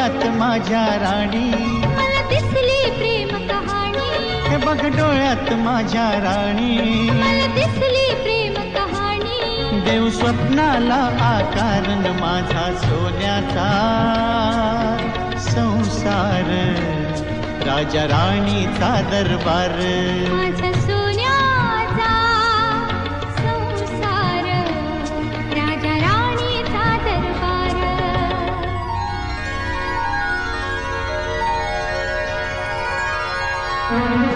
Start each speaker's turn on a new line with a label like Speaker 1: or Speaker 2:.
Speaker 1: डोळ्यात माझ्या राणी,
Speaker 2: मला दिसली प्रेम कहाणी,
Speaker 1: हे बघ डोळ्यात माझ्या राणी,
Speaker 2: मला दिसली प्रेम कहाणी.
Speaker 1: देव स्वप्नाला आकारण माझा सोन्याचा संसार, राजा राणीचा दरबार.
Speaker 2: माझा सोन्याचा संसार, राजा राणीचा दरबार.
Speaker 1: Mm-hmm.